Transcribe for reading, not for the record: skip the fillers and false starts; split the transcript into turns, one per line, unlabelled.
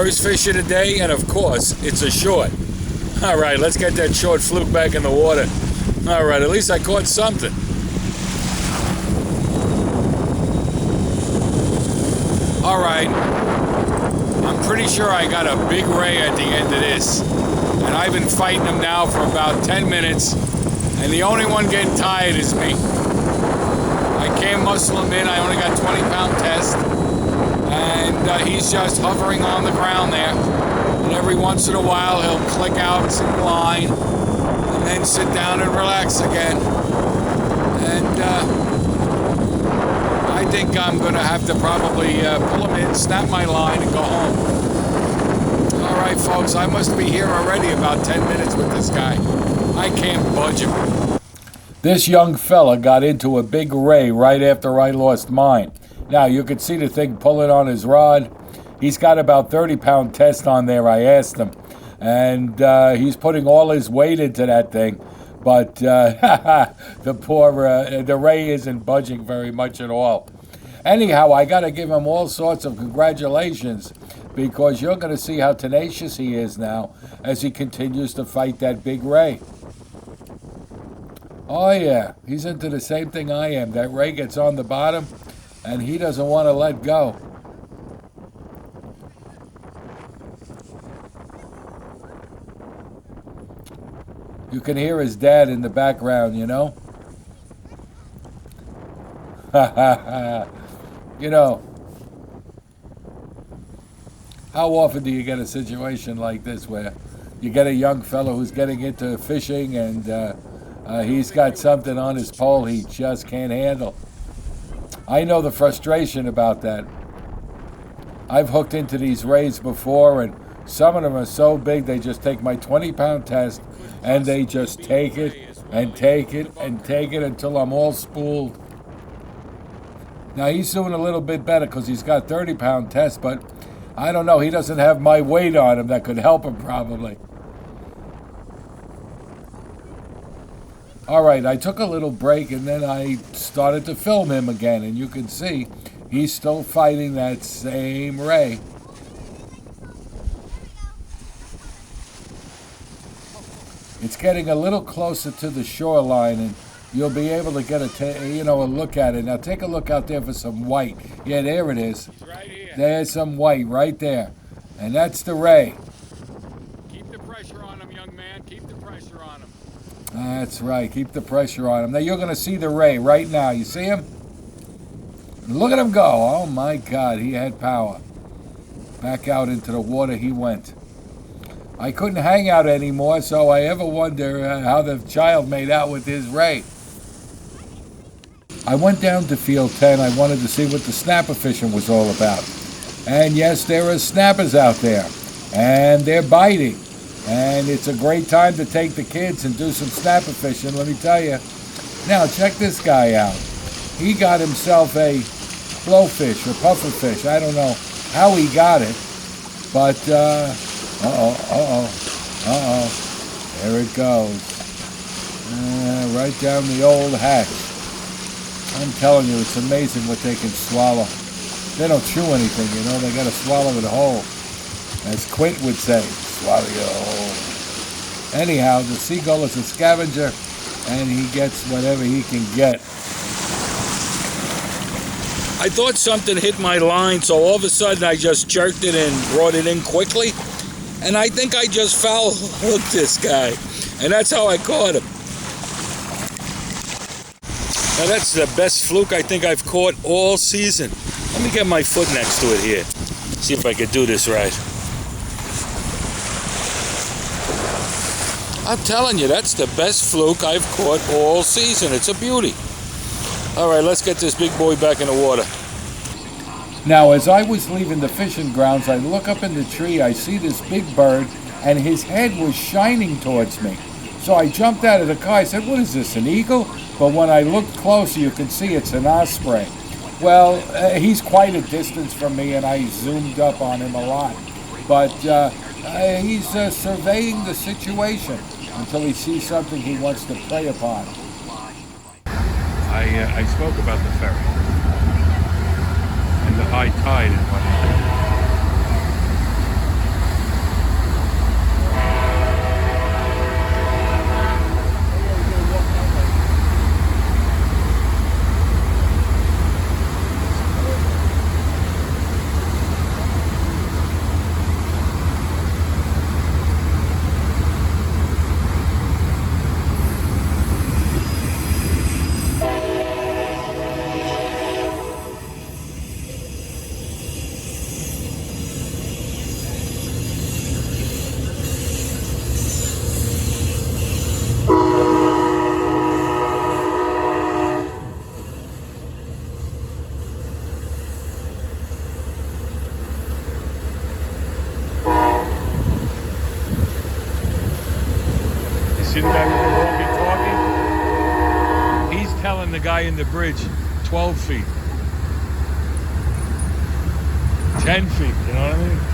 First fish of the day, and of course, it's a short. All right, let's get that short fluke back in the water. All right, at least I caught something. All right, I'm pretty sure I got a big ray at the end of this. And I've been fighting him now for about 10 minutes, and the only one getting tired is me. I can't muscle him in. I only got 20-pound test, and he's just hovering on the ground there. And every once in a while, he'll click out some line, and then sit down and relax again. And I think I'm going to have to probably pull him in, snap my line, and go home. All right, folks, I must be here already about 10 minutes with this guy. I can't budge him. This young fella got into a big ray right after I lost mine. Now, you can see the thing pulling on his rod. He's got about 30-pound test on there, I asked him. And he's putting all his weight into that thing. But the poor, the ray isn't budging very much at all. Anyhow, I got to give him all sorts of congratulations, because you're going to see how tenacious he is now as he continues to fight that big ray. Oh yeah, he's into the same thing I am. That ray gets on the bottom, and he doesn't want to let go. You can hear his dad in the background, you know? Ha ha ha. You know, how often do you get a situation like this where you get a young fellow who's getting into fishing and he's got something on his pole he just can't handle? I know the frustration about that. I've hooked into these rays before, and some of them are so big they just take my 20-pound test and they just take it and take it and take it until I'm all spooled. Now he's doing a little bit better because he's got 30-pound test, but I don't know, he doesn't have my weight on him that could help him probably. All right, I took a little break and then I started to film him again, and you can see he's still fighting that same ray. It's getting a little closer to the shoreline, and you'll be able to get a look at it. Now take a look out there for some white. Yeah, there it is.
It's right here.
There's some white right there, and that's the ray.
Keep the pressure on him, young man. Keep the pressure on him.
That's right. Keep the pressure on him. Now you're going to see the ray right now. You see him? Look at him go. Oh my God, he had power. Back out into the water he went. I couldn't hang out anymore, so I ever wonder how the child made out with his ray. I went down to field 10. I wanted to see what the snapper fishing was all about. And yes, there are snappers out there, and they're biting. And it's a great time to take the kids and do some snapper fishing, let me tell you. Now, check this guy out. He got himself a blowfish or pufferfish. I don't know how he got it, but there it goes. Right down the old hatch. I'm telling you, it's amazing what they can swallow. They don't chew anything, you know. They got to swallow it whole. As Quint would say, swallow you whole. Anyhow, the seagull is a scavenger, and he gets whatever he can get. I thought something hit my line, so all of a sudden I just jerked it and brought it in quickly. And I think I just foul hooked this guy. And that's how I caught him. Now that's the best fluke I think I've caught all season. Let me get my foot next to it here. See if I can do this right. I'm telling you, that's the best fluke I've caught all season. It's a beauty. All right, let's get this big boy back in the water. Now, as I was leaving the fishing grounds, I look up in the tree, I see this big bird, and his head was shining towards me. So I jumped out of the car, I said, what is this, an eagle? But when I looked closer, you can see it's an osprey. Well, he's quite a distance from me, and I zoomed up on him a lot. But he's surveying the situation until he sees something he wants to prey upon.
I spoke about the ferry and the high tide and whatnot.
on the guy in the bridge 12 feet. 10 feet, you know what I mean?